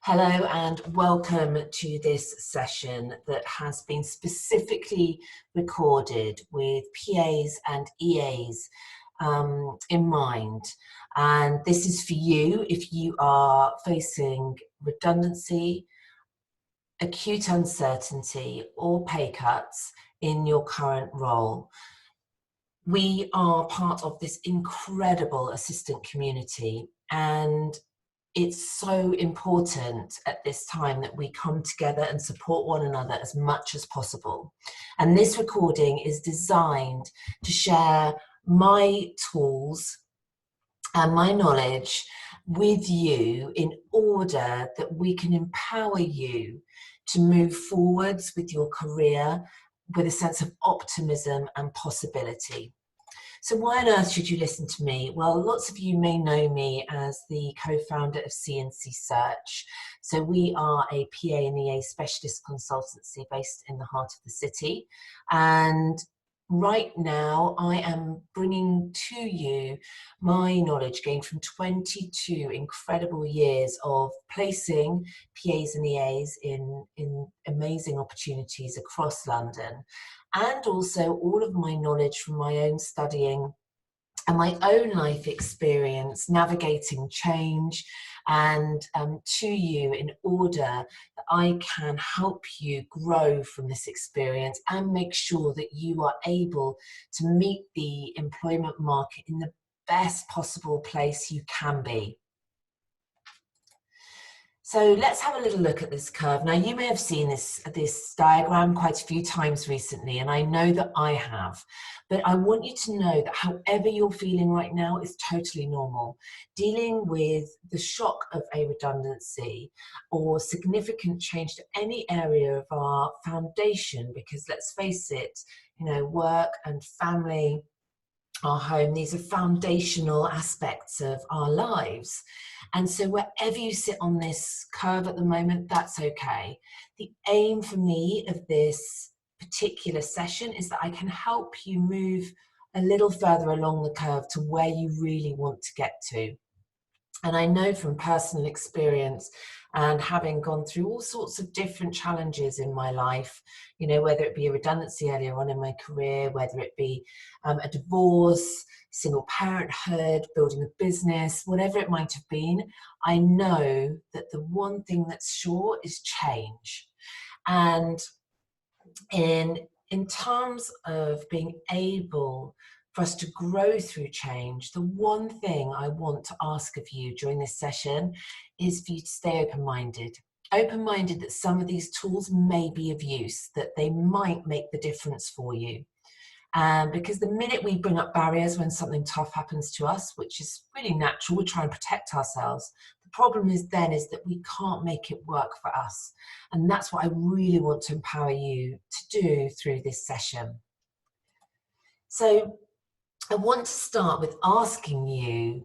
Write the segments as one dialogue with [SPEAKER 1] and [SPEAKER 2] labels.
[SPEAKER 1] Hello and welcome to this session that has been specifically recorded with PAs and EAs in mind. And this is for you if you are facing redundancy, acute uncertainty, or pay cuts in your current role. We are part of this incredible assistant community, and it's so important at this time that we come together and support one another as much as possible. And this recording is designed to share my tools and my knowledge with you in order that we can empower you to move forwards with your career with a sense of optimism and possibility. So why on earth should you listen to me? Well, lots of you may know me as the co-founder of CNC Search. So we are a PA and EA specialist consultancy based in the heart of the city. And right now I am bringing to you my knowledge gained from 22 incredible years of placing PAs and EAs in amazing opportunities across London. And also all of my knowledge from my own studying and my own life experience navigating change and to you in order that I can help you grow from this experience and make sure that you are able to meet the employment market in the best possible place you can be. So let's have a little look at this curve. Now, you may have seen this diagram quite a few times recently, and I know that I have. But I want you to know that however you're feeling right now is totally normal. Dealing with the shock of a redundancy or significant change to any area of our foundation, because let's face it, work and family, our home, these are foundational aspects of our lives. And so wherever you sit on this curve at the moment, that's okay. The aim for me of this particular session is that I can help you move a little further along the curve to where you really want to get to. And I know from personal experience and having gone through all sorts of different challenges in my life, whether it be a redundancy earlier on in my career, whether it be a divorce, single parenthood, building a business, whatever it might have been, I know that the one thing that's sure is change. And in terms of being able for us to grow through change, the one thing I want to ask of you during this session is for you to stay open-minded. Open-minded that some of these tools may be of use, that they might make the difference for you. Because the minute we bring up barriers when something tough happens to us, which is really natural, we try and protect ourselves. The problem is that we can't make it work for us. And that's what I really want to empower you to do through this session. So I want to start with asking you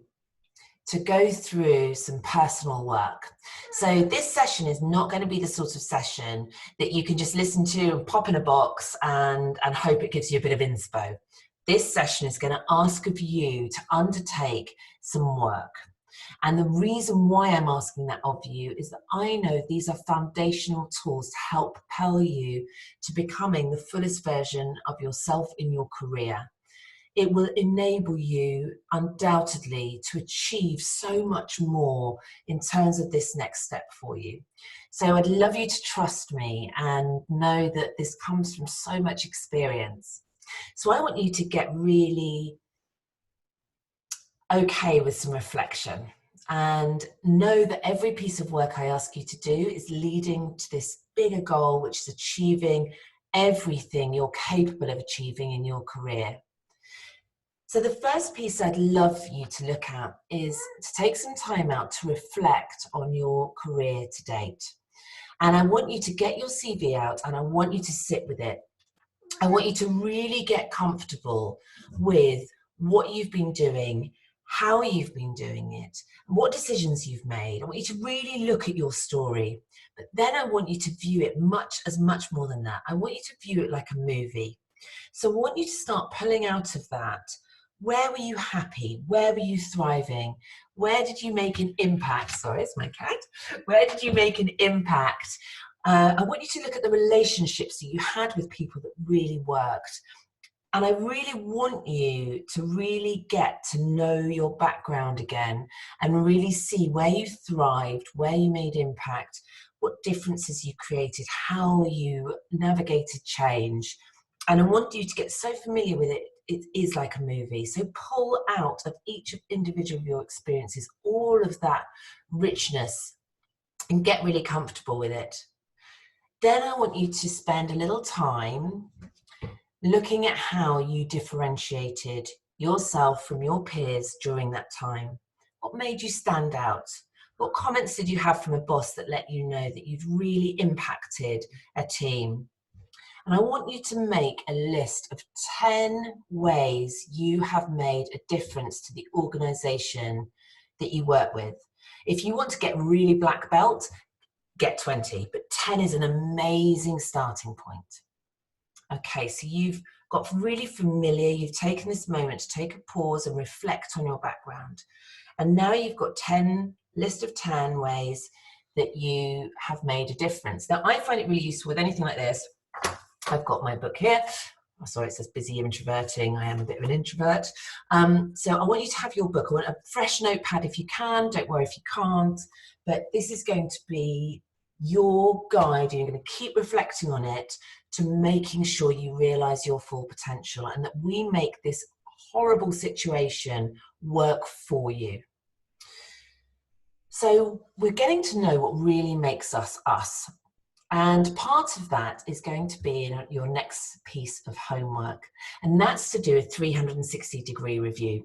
[SPEAKER 1] to go through some personal work. So this session is not going to be the sort of session that you can just listen to and pop in a box and hope it gives you a bit of inspo. This session is going to ask of you to undertake some work. And the reason why I'm asking that of you is that I know these are foundational tools to help propel you to becoming the fullest version of yourself in your career. It will enable you undoubtedly to achieve so much more in terms of this next step for you. So I'd love you to trust me and know that this comes from so much experience. So I want you to get really okay with some reflection and know that every piece of work I ask you to do is leading to this bigger goal, which is achieving everything you're capable of achieving in your career. So the first piece I'd love for you to look at is to take some time out to reflect on your career to date. And I want you to get your CV out and I want you to sit with it. I want you to really get comfortable with what you've been doing, how you've been doing it, and what decisions you've made. I want you to really look at your story. But then I want you to view it as much more than that. I want you to view it like a movie. So I want you to start pulling out of that Where were you happy? Where were you thriving? Where did you make an impact? Sorry, it's my cat. Where did you make an impact? I want you to look at the relationships that you had with people that really worked. And I really want you to really get to know your background again and really see where you thrived, where you made impact, what differences you created, how you navigated change. And I want you to get so familiar with it, it is like a movie. So pull out of each individual of your experiences all of that richness and get really comfortable with it. Then I want you to spend a little time looking at how you differentiated yourself from your peers during that time. What made you stand out? What comments did you have from a boss that let you know that you've really impacted a team? And I want you to make a list of 10 ways you have made a difference to the organization that you work with. If you want to get really black belt, get 20, but 10 is an amazing starting point. Okay, so you've got really familiar, you've taken this moment to take a pause and reflect on your background. And now you've got list of 10 ways that you have made a difference. Now, I find it really useful with anything like this. I've got my book here. Oh, sorry, it says busy introverting. I am a bit of an introvert. So I want you to have your book. I want a fresh notepad if you can. Don't worry if you can't. But this is going to be your guide. You're going to keep reflecting on it to making sure you realize your full potential and that we make this horrible situation work for you. So we're getting to know what really makes us us. And part of that is going to be in your next piece of homework. And that's to do a 360-degree review.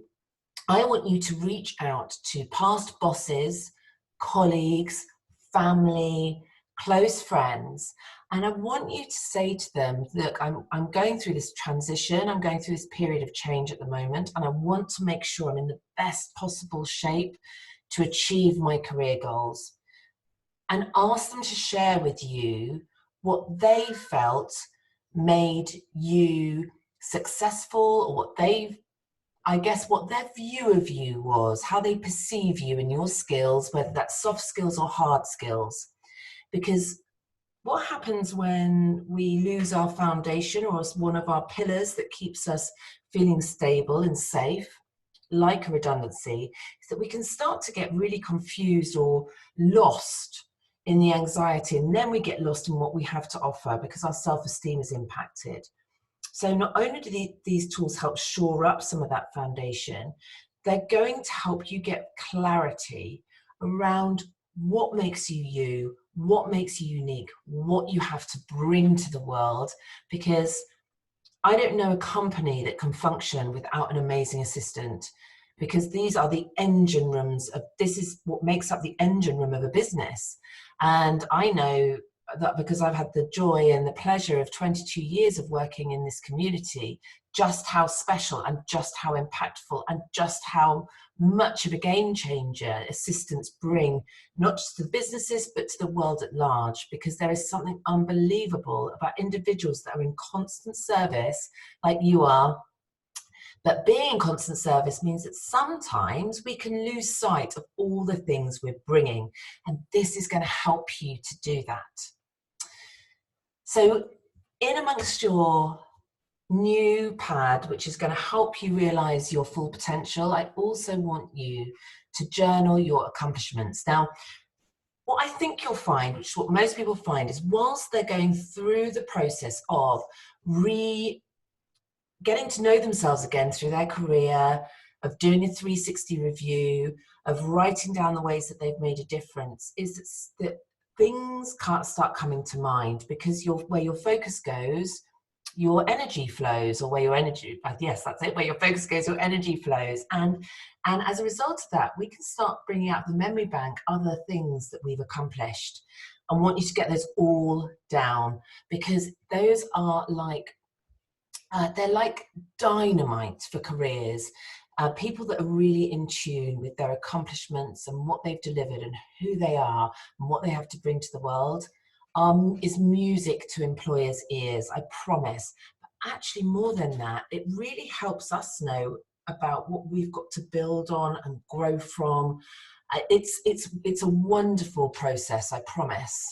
[SPEAKER 1] I want you to reach out to past bosses, colleagues, family, close friends, and I want you to say to them, look, I'm going through this transition, I'm going through this period of change at the moment, and I want to make sure I'm in the best possible shape to achieve my career goals. And ask them to share with you what they felt made you successful, or what what their view of you was, how they perceive you and your skills, whether that's soft skills or hard skills. Because what happens when we lose our foundation or as one of our pillars that keeps us feeling stable and safe, like a redundancy, is that we can start to get really confused or lost in the anxiety, and then we get lost in what we have to offer because our self-esteem is impacted. So not only do these tools help shore up some of that foundation, they're going to help you get clarity around what makes you you, what makes you unique, what you have to bring to the world, because I don't know a company that can function without an amazing assistant, because these are the engine rooms of, this is what makes up the engine room of a business. And I know that because I've had the joy and the pleasure of 22 years of working in this community, just how special and just how impactful and just how much of a game changer assistants bring, not just to businesses, but to the world at large, because there is something unbelievable about individuals that are in constant service, like you are. But being in constant service means that sometimes we can lose sight of all the things we're bringing. And this is going to help you to do that. So in amongst your new pad, which is going to help you realize your full potential, I also want you to journal your accomplishments. Now, what I think you'll find, which is what most people find, is whilst they're going through the process of getting to know themselves again through their career, of doing a 360 review, of writing down the ways that they've made a difference, is that things can't start coming to mind, because where your focus goes, your energy flows, or where your energy, yes, that's it, where your focus goes, your energy flows. And as a result of that, we can start bringing out the memory bank, other things that we've accomplished. I want you to get those all down, because those are like, they're like dynamite for careers. People that are really in tune with their accomplishments and what they've delivered and who they are and what they have to bring to the world is music to employers' ears, I promise. But actually, more than that, it really helps us know about what we've got to build on and grow from. It's a wonderful process, I promise.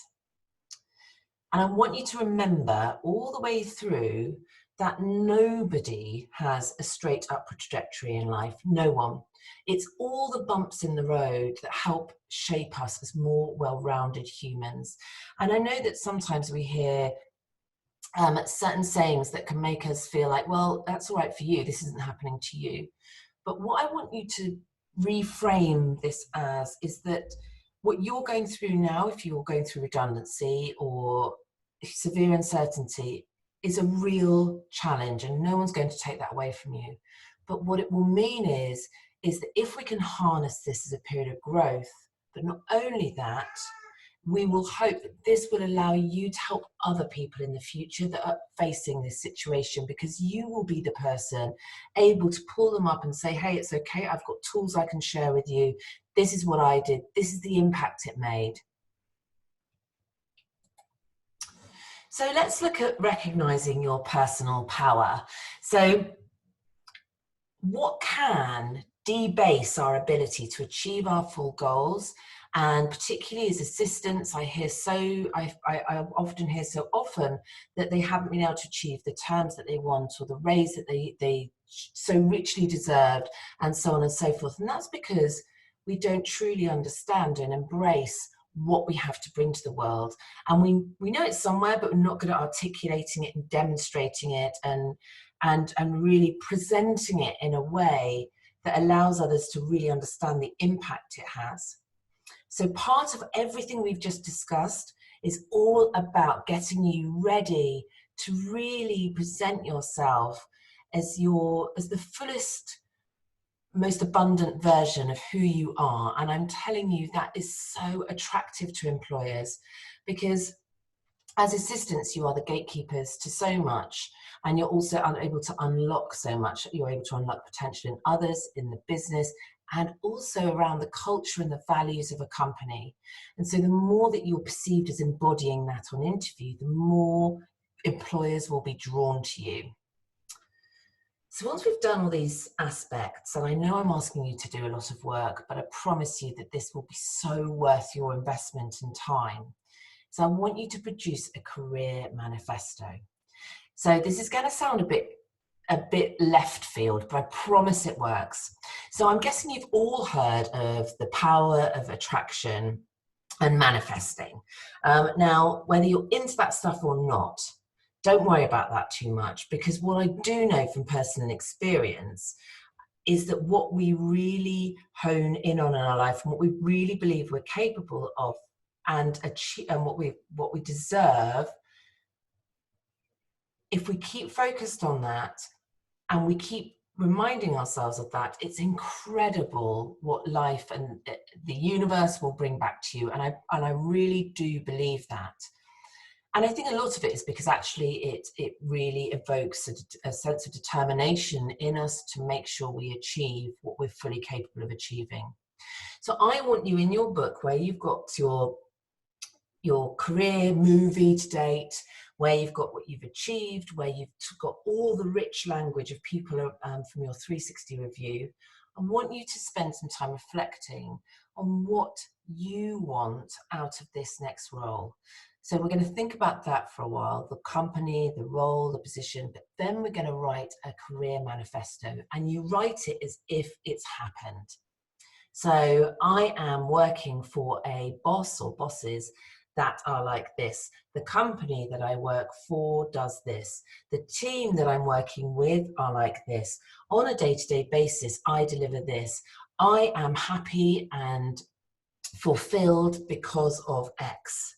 [SPEAKER 1] And I want you to remember all the way through that nobody has a straight upward trajectory in life. No one. It's all the bumps in the road that help shape us as more well-rounded humans. And I know that sometimes we hear certain sayings that can make us feel like, well, that's all right for you, this isn't happening to you. But what I want you to reframe this as is that what you're going through now, if you're going through redundancy or severe uncertainty, is a real challenge, and no one's going to take that away from you. But what it will mean is that if we can harness this as a period of growth, but not only that, we will hope that this will allow you to help other people in the future that are facing this situation, because you will be the person able to pull them up and say, hey, it's okay, I've got tools I can share with you. This is what I did. This is the impact it made. So let's look at recognizing your personal power. So what can debase our ability to achieve our full goals? And particularly as assistants, I often hear so often that they haven't been able to achieve the terms that they want or the raise that they so richly deserved, and so on and so forth. And that's because we don't truly understand and embrace what we have to bring to the world. And we know it's somewhere, but we're not good at articulating it and demonstrating it and really presenting it in a way that allows others to really understand the impact it has. So part of everything we've just discussed is all about getting you ready to really present yourself as the fullest, most abundant version of who you are. And I'm telling you, that is so attractive to employers, because as assistants, you are the gatekeepers to so much, and you're also able to unlock so much. You're able to unlock potential in others, in the business, and also around the culture and the values of a company. And so the more that you're perceived as embodying that on interview, the more employers will be drawn to you. So once we've done all these aspects, and I know I'm asking you to do a lot of work, but I promise you that this will be so worth your investment and time. So I want you to produce a career manifesto. So this is going to sound a bit left field, but I promise it works. So I'm guessing you've all heard of the power of attraction and manifesting. Now, whether you're into that stuff or not, don't worry about that too much, because what I do know from personal experience is that what we really hone in on in our life and what we really believe we're capable of and achieve and what we deserve, if we keep focused on that and we keep reminding ourselves of that, it's incredible what life and the universe will bring back to you. And I really do believe that. And I think a lot of it is because actually it really evokes a sense of determination in us to make sure we achieve what we're fully capable of achieving. So I want you, in your book, where you've got your career movie to date, where you've got what you've achieved, where you've got all the rich language of people from your 360 review, I want you to spend some time reflecting on what you want out of this next role. So we're going to think about that for a while, the company, the role, the position, but then we're going to write a career manifesto, and you write it as if it's happened. So I am working for a boss or bosses that are like this. The company that I work for does this. The team that I'm working with are like this. On a day-to-day basis, I deliver this. I am happy and fulfilled because of X.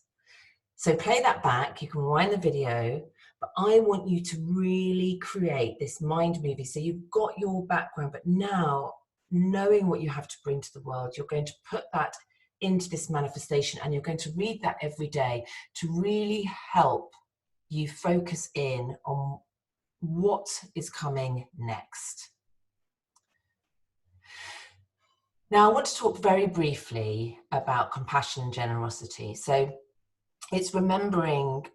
[SPEAKER 1] So play that back, you can rewind the video, but I want you to really create this mind movie. So you've got your background, but now knowing what you have to bring to the world, you're going to put that into this manifestation, and you're going to read that every day to really help you focus in on what is coming next. Now, I want to talk very briefly about compassion and generosity. So it's remembering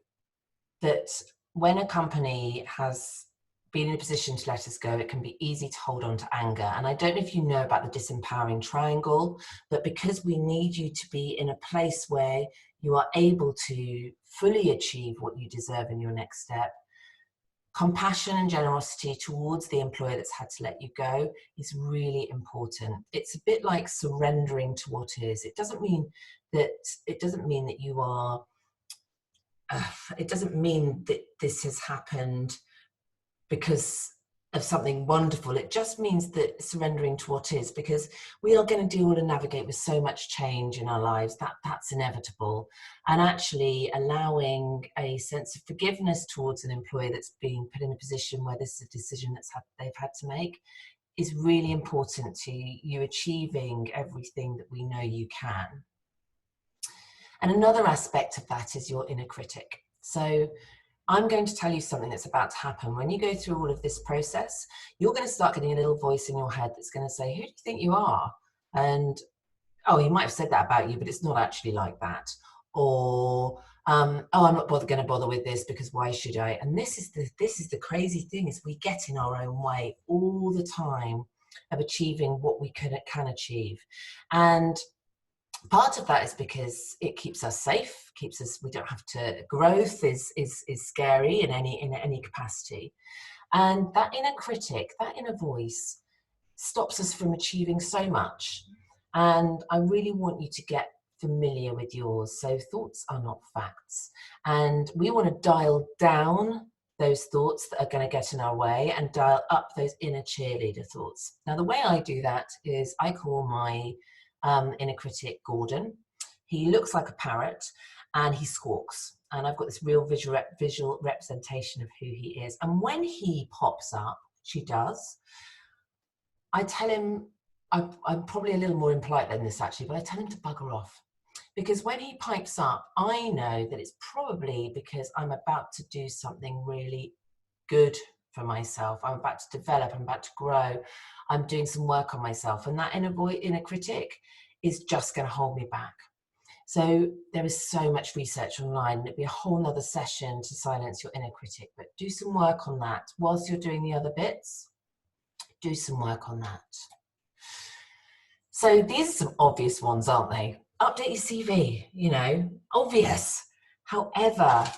[SPEAKER 1] that when a company has been in a position to let us go, it can be easy to hold on to anger. And I don't know if you know about the disempowering triangle, but because we need you to be in a place where you are able to fully achieve what you deserve in your next step, compassion and generosity towards the employer that's had to let you go is really important. It's a bit like surrendering to what is. It doesn't mean that you are, it doesn't mean that this has happened because of something wonderful. It just means that surrendering to what is, because we are going to deal and navigate with so much change in our lives, that's inevitable. And actually allowing a sense of forgiveness towards an employee that's being put in a position where this is a decision they've had to make is really important to you achieving everything that we know you can. And another aspect of that is your inner critic. So I'm going to tell you something that's about to happen. When you go through all of this process, you're going to start getting a little voice in your head that's going to say, who do you think you are? And, oh, he might have said that about you, but it's not actually like that. Or, oh, I'm not going to bother with this because why should I? And this is the crazy thing, is we get in our own way all the time of achieving what we can achieve. And part of that is because it keeps us safe, we don't have to, growth is scary in any capacity. And that inner critic, that inner voice, stops us from achieving so much. And I really want you to get familiar with yours. So thoughts are not facts. And we want to dial down those thoughts that are going to get in our way and dial up those inner cheerleader thoughts. Now, the way I do that is I call my inner critic Gordon. He looks like a parrot and he squawks. And I've got this real visual representation of who he is. And when he pops up, she does, I tell him, I'm probably a little more impolite than this actually, but I tell him to bugger off. Because when he pipes up, I know that it's probably because I'm about to do something really good for myself. I'm about to develop, I'm about to grow, I'm doing some work on myself. And that inner critic is just going to hold me back. So there is so much research online. It'd be a whole nother session to silence your inner critic, but do some work on that. Whilst you're doing the other bits, do some work on that. So these are some obvious ones, aren't they? Update your CV, you know, obvious. However,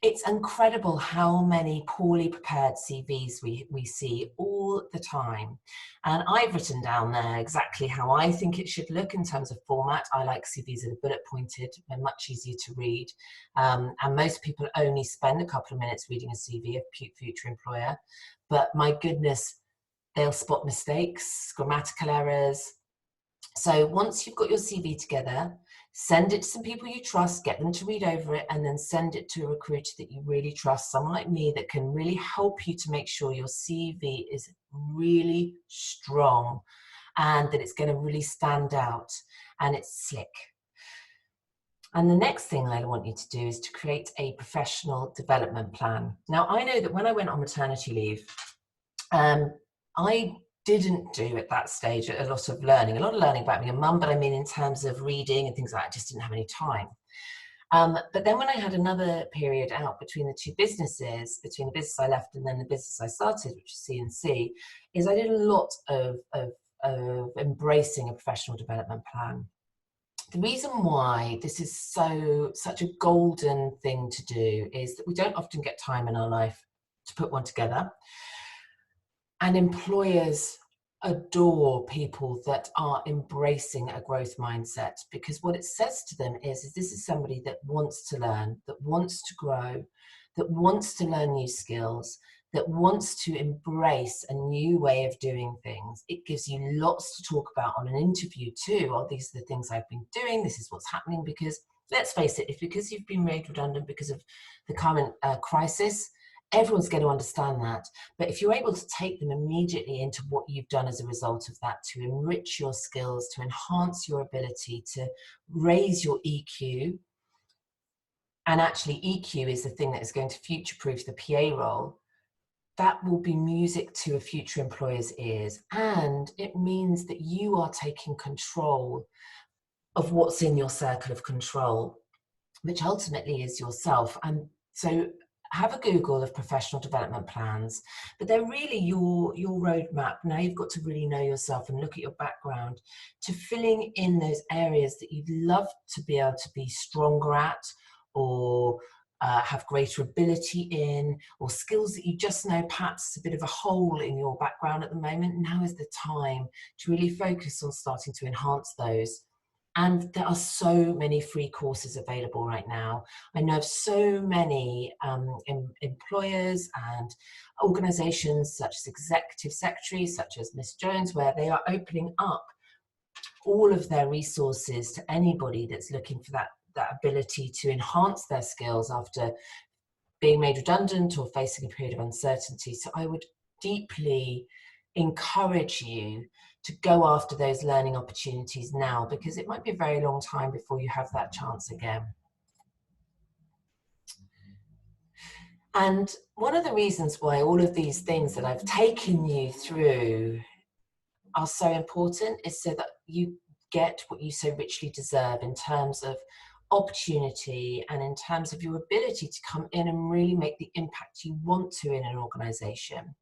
[SPEAKER 1] it's incredible how many poorly prepared CVs we see all the time. And I've written down there exactly how I think it should look in terms of format. I like CVs that are bullet pointed, they're much easier to read. And most people only spend a couple of minutes reading a CV of future employer. But my goodness, they'll spot mistakes, grammatical errors. So once you've got your CV together, send it to some people you trust, get them to read over it, and then send it to a recruiter that you really trust, someone like me that can really help you to make sure your CV is really strong and that it's going to really stand out and it's slick. And the next thing I want you to do is to create a professional development plan. Now, I know that when I went on maternity leave, I didn't do at that stage a lot of learning about being a mum, but I mean in terms of reading and things like that, I just didn't have any time. But then when I had another period out between the two businesses, between the business I left and then the business I started, which is C&C, is I did a lot of embracing a professional development plan. The reason why this is such a golden thing to do is that we don't often get time in our life to put one together. And employers adore people that are embracing a growth mindset, because what it says to them is this is somebody that wants to learn, that wants to grow, that wants to learn new skills, that wants to embrace a new way of doing things. It gives you lots to talk about on an interview too. Oh, these are the things I've been doing. This is what's happening. Because let's face it, if because you've been made redundant because of the current crisis, everyone's going to understand that. But if you're able to take them immediately into what you've done as a result of that, to enrich your skills, to enhance your ability, to raise your EQ, and actually EQ is the thing that is going to future-proof the PA role, that will be music to a future employer's ears. And it means that you are taking control of what's in your circle of control, which ultimately is yourself. And so have a Google of professional development plans, but they're really your roadmap. Now you've got to really know yourself and look at your background to filling in those areas that you'd love to be able to be stronger at, or have greater ability in, or skills that you just know perhaps it's a bit of a hole in your background at the moment. Now is the time to really focus on starting to enhance those. And there are so many free courses available right now. I know of so many employers and organisations such as executive secretaries, such as Miss Jones, where they are opening up all of their resources to anybody that's looking for that ability to enhance their skills after being made redundant or facing a period of uncertainty. So I would deeply encourage you to go after those learning opportunities now, because it might be a very long time before you have that chance again. And one of the reasons why all of these things that I've taken you through are so important is so that you get what you so richly deserve in terms of opportunity and in terms of your ability to come in and really make the impact you want to in an organisation.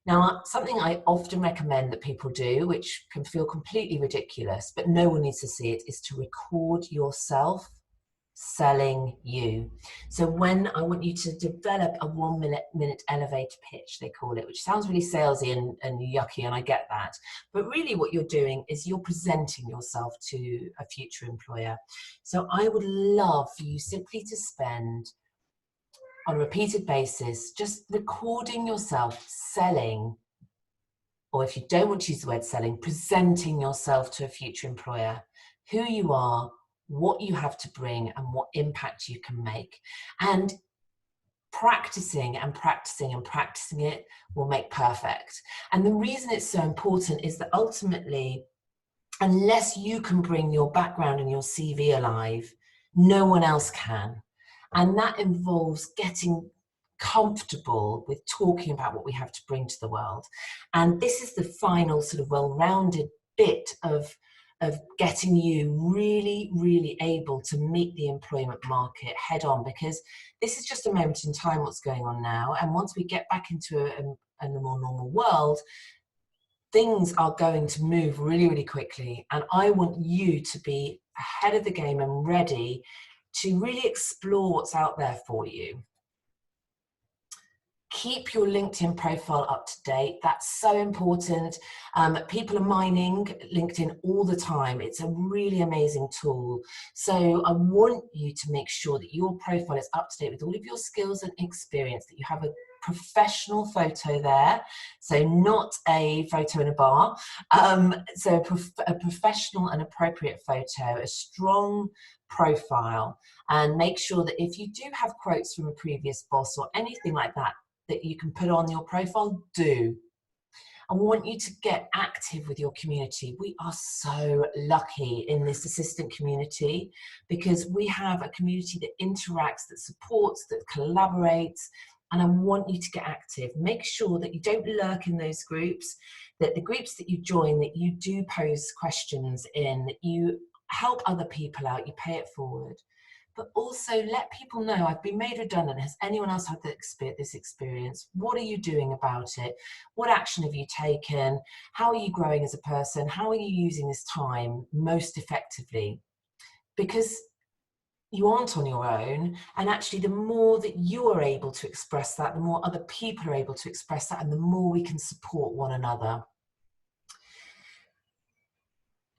[SPEAKER 1] Now, something I often recommend that people do, which can feel completely ridiculous, but no one needs to see it, is to record yourself selling you. So when I want you to develop a 1 minute elevator pitch, they call it, which sounds really salesy and yucky, and I get that. But really what you're doing is you're presenting yourself to a future employer. So I would love for you simply to spend on a repeated basis just recording yourself selling, or if you don't want to use the word selling, presenting yourself to a future employer, who you are, what you have to bring, and what impact you can make. And practicing and practicing and practicing it will make perfect. And the reason it's so important is that ultimately, unless you can bring your background and your CV alive, no one else can. And that involves getting comfortable with talking about what we have to bring to the world. And this is the final sort of well-rounded bit of getting you really, really able to meet the employment market head on, because this is just a moment in time what's going on now. And once we get back into a more normal world, things are going to move really, really quickly. And I want you to be ahead of the game and ready to really explore what's out there for you. Keep your LinkedIn profile up to date. That's so important. People are mining LinkedIn all the time. It's a really amazing tool. So I want you to make sure that your profile is up to date with all of your skills and experience, that you have a professional photo there, so not a photo in a bar, so a professional and appropriate photo, a strong profile, and make sure that if you do have quotes from a previous boss or anything like that that you can put on your profile, do. I want you to get active with your community. We are so lucky in this assistant community because we have a community that interacts, that supports, that collaborates, and I want you to get active. Make sure that you don't lurk in those groups, that the groups that you join, that you do pose questions in, that you help other people out, you pay it forward. But also let people know, I've been made redundant. Has anyone else had this experience? What are you doing about it? What action have you taken? How are you growing as a person? How are you using this time most effectively? Because you aren't on your own, and actually the more that you are able to express that, the more other people are able to express that, and the more we can support one another.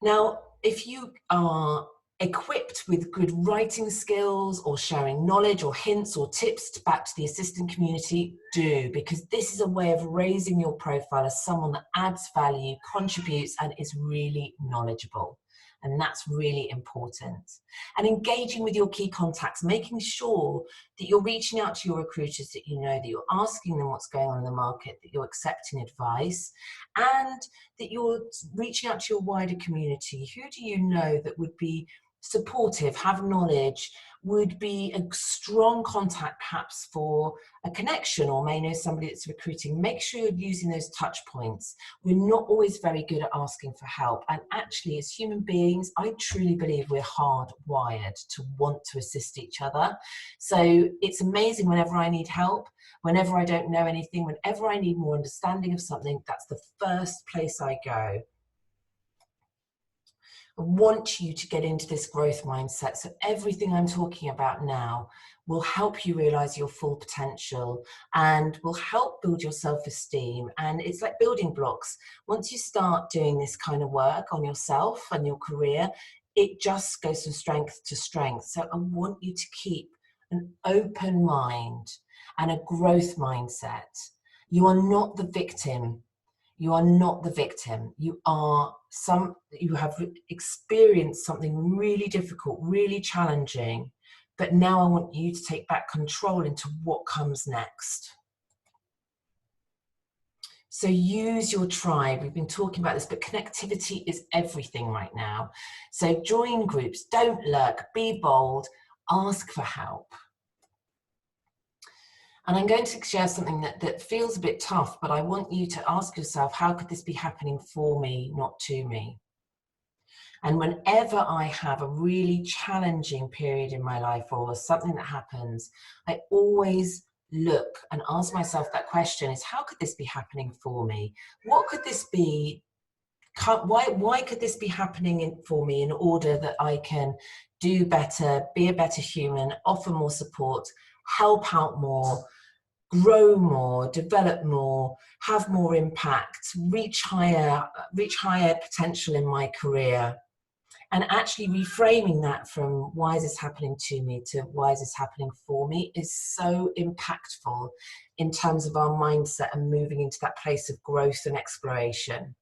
[SPEAKER 1] Now, if you are equipped with good writing skills or sharing knowledge or hints or tips back to the assistant community, do, because this is a way of raising your profile as someone that adds value, contributes, and is really knowledgeable. And that's really important. And engaging with your key contacts, making sure that you're reaching out to your recruiters that you know, that you're asking them what's going on in the market, that you're accepting advice, and that you're reaching out to your wider community. Who do you know that would be supportive, have knowledge, would be a strong contact perhaps for a connection, or may know somebody that's recruiting. Make sure you're using those touch points. We're not always very good at asking for help, and actually as human beings I truly believe we're hardwired to want to assist each other. So it's amazing, whenever I need help, whenever I don't know anything, whenever I need more understanding of something, that's the first place I go. I want you to get into this growth mindset. So everything I'm talking about now will help you realize your full potential and will help build your self-esteem. And it's like building blocks. Once you start doing this kind of work on yourself and your career, it just goes from strength to strength. So I want you to keep an open mind and a growth mindset. You are not the victim. You are not the victim. You have experienced something really difficult, really challenging, but now I want you to take back control into what comes next. So use your tribe. We've been talking about this, but connectivity is everything right now. So join groups, don't lurk, be bold, ask for help. And I'm going to share something that feels a bit tough, but I want you to ask yourself, how could this be happening for me, not to me? And whenever I have a really challenging period in my life or something that happens, I always look and ask myself that question, is how could this be happening for me? What could this be? Why could this be happening for me in order that I can do better, be a better human, offer more support, help out more, grow more, develop more, have more impact, reach higher potential in my career? And actually reframing that from why is this happening to me to why is this happening for me is so impactful in terms of our mindset and moving into that place of growth and exploration.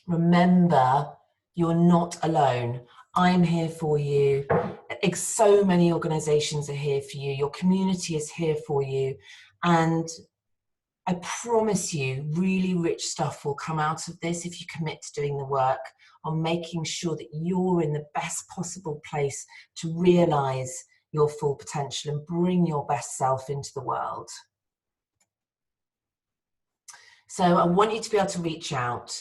[SPEAKER 1] Remember, you're not alone. I'm here for you. So many organizations are here for you. Your community is here for you. And I promise you, really rich stuff will come out of this if you commit to doing the work on making sure that you're in the best possible place to realize your full potential and bring your best self into the world. So I want you to be able to reach out.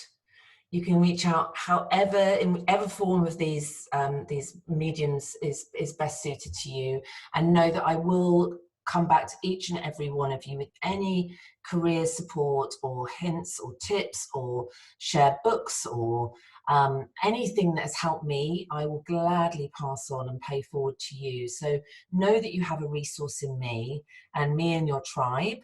[SPEAKER 1] You can reach out however, in whatever form of these mediums is best suited to you, and know that I will come back to each and every one of you with any career support or hints or tips or share books or anything that has helped me. I will gladly pass on and pay forward to you. So know that you have a resource in me and your tribe,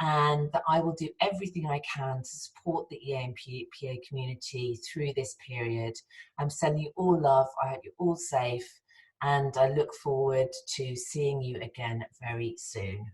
[SPEAKER 1] and that I will do everything I can to support the EA and PA community through this period. I'm sending you all love. I hope you're all safe, and I look forward to seeing you again very soon.